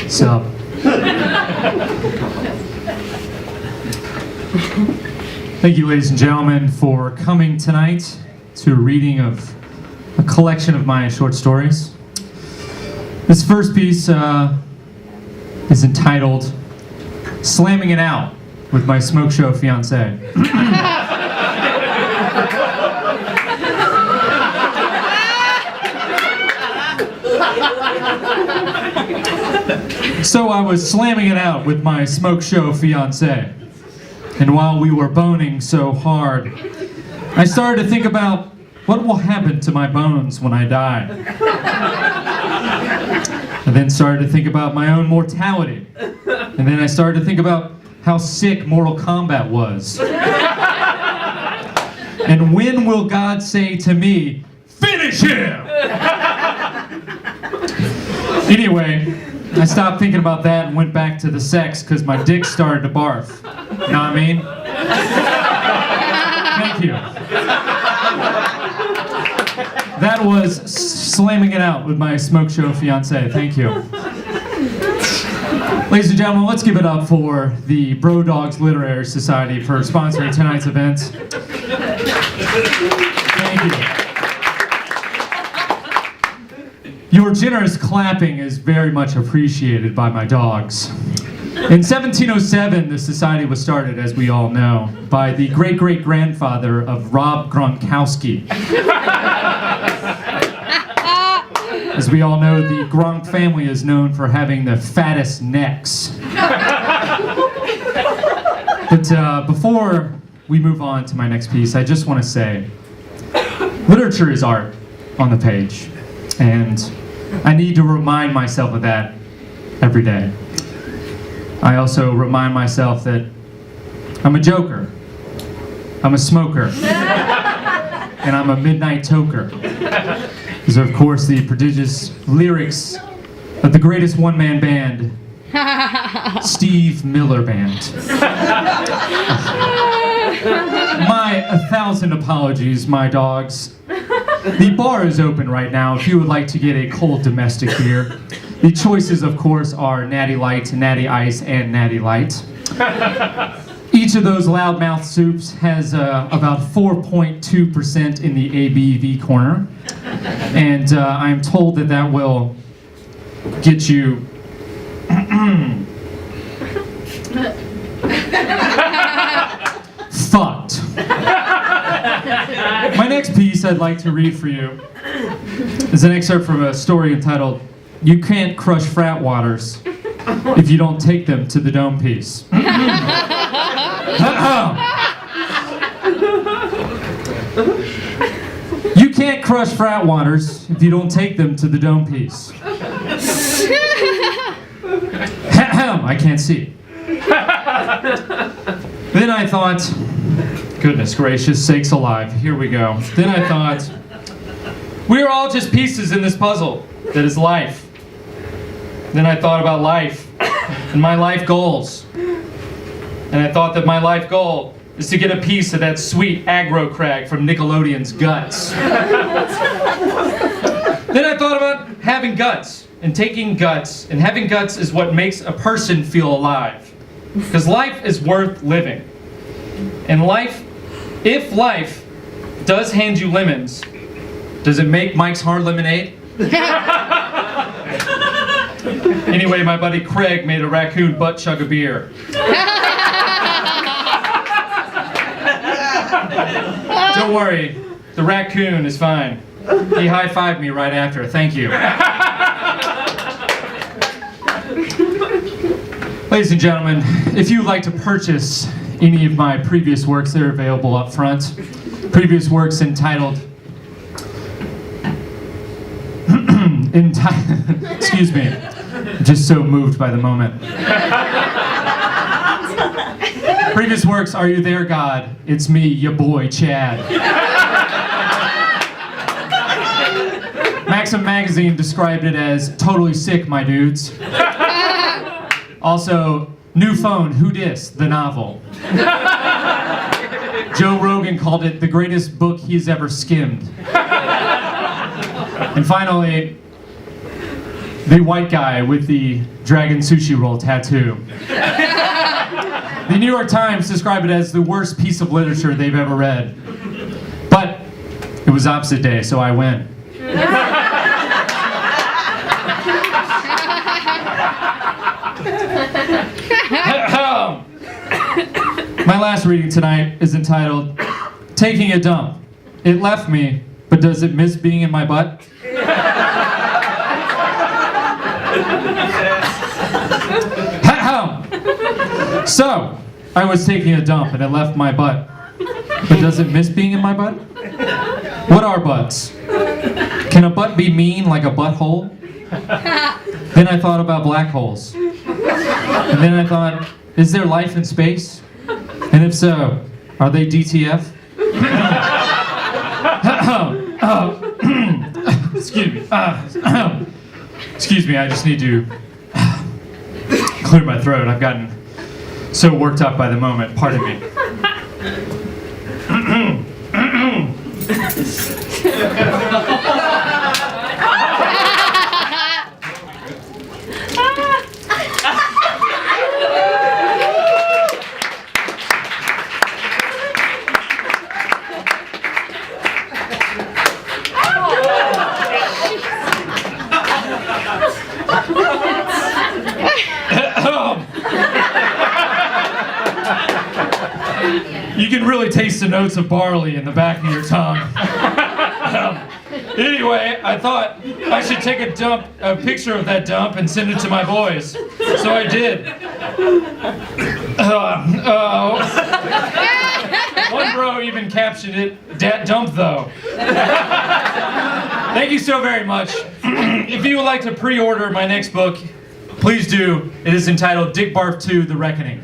Sup? Thank you, ladies and gentlemen, for coming tonight to a reading of a collection of my short stories. This first piece is entitled Slamming It Out with My Smoke Show Fiancé. So I was slamming it out with my smoke show fiancé, and while we were boning so hard, I started to think about what will happen to my bones when I die. I then started to think about my own mortality, and then I started to think about how sick Mortal Kombat was. And when will God say to me, "Finish him"? Anyway, I stopped thinking about that and went back to the sex because my dick started to barf. You know what I mean? Thank you. That was slamming it out with my smoke show fiancé. Thank you. Ladies and gentlemen, let's give it up for the Bro Dogs Literary Society for sponsoring tonight's event. Thank you. Your generous clapping is very much appreciated by my dogs. In 1707, the society was started, as we all know, by the great-great-grandfather of Rob Gronkowski. As we all know, the Gronk family is known for having the fattest necks. But before we move on to my next piece, I just want to say, literature is art on the page. And I need to remind myself of that every day. I also remind myself that I'm a joker, I'm a smoker, and I'm a midnight toker. These are, of course, the prodigious lyrics of the greatest one-man band, Steve Miller Band. My 1,000 apologies, my dogs. The bar is open right now if you would like to get a cold domestic beer. The choices, of course, are Natty Light, Natty Ice, and Natty Light. Each of those loudmouth soups has about 4.2% in the ABV corner. And I'm told that that will get you fucked. My next piece I'd like to read for you is an excerpt from a story entitled, "You Can't Crush Frat Waters If You Don't Take Them to the Dome Piece." You can't crush frat waters if you don't take them to the dome piece. I can't see. Then I thought, goodness gracious sakes alive, here we go. Then I thought, we are all just pieces in this puzzle that is life. Then I thought about life and my life goals. And I thought that my life goal is to get a piece of that sweet aggro crag from Nickelodeon's guts. Then I thought about having guts and taking guts, and having guts is what makes a person feel alive. Because life is worth living. And life, if life does hand you lemons, does it make Mike's Hard Lemonade? Anyway, my buddy Craig made a raccoon butt chug a beer. Don't worry, the raccoon is fine. He high-fived me right after. Thank you. Ladies and gentlemen, if you'd like to purchase any of my previous works, they're available up front. Previous works entitled... Excuse me. I'm just so moved by the moment. Previous works, Are You There, God? It's Me, your boy, Chad. Maxim Magazine described it as totally sick, my dudes. Also, New Phone, Who Dis? The novel. Joe Rogan called it the greatest book he's ever skimmed. And finally, the white guy with the dragon sushi roll tattoo. The New York Times described it as the worst piece of literature they've ever read. But it was opposite day, so I win. My last reading tonight is entitled, Taking a Dump. It left me, but does it miss being in my butt? So, I was taking a dump and it left my butt. But does it miss being in my butt? What are butts? Can a butt be mean like a butthole? Then I thought about black holes. And then I thought, is there life in space? And if so, are they DTF? Excuse me. Excuse me, I just need to clear my throat. I've gotten so worked up by the moment. Pardon me. You can really taste the notes of barley in the back of your tongue. Anyway, I thought I should take a picture of that dump and send it to my boys. So I did. One bro even captioned it, "Dat dump though." Thank you so very much. If you would like to pre-order my next book, please do. It is entitled Dick Barf 2: The Reckoning.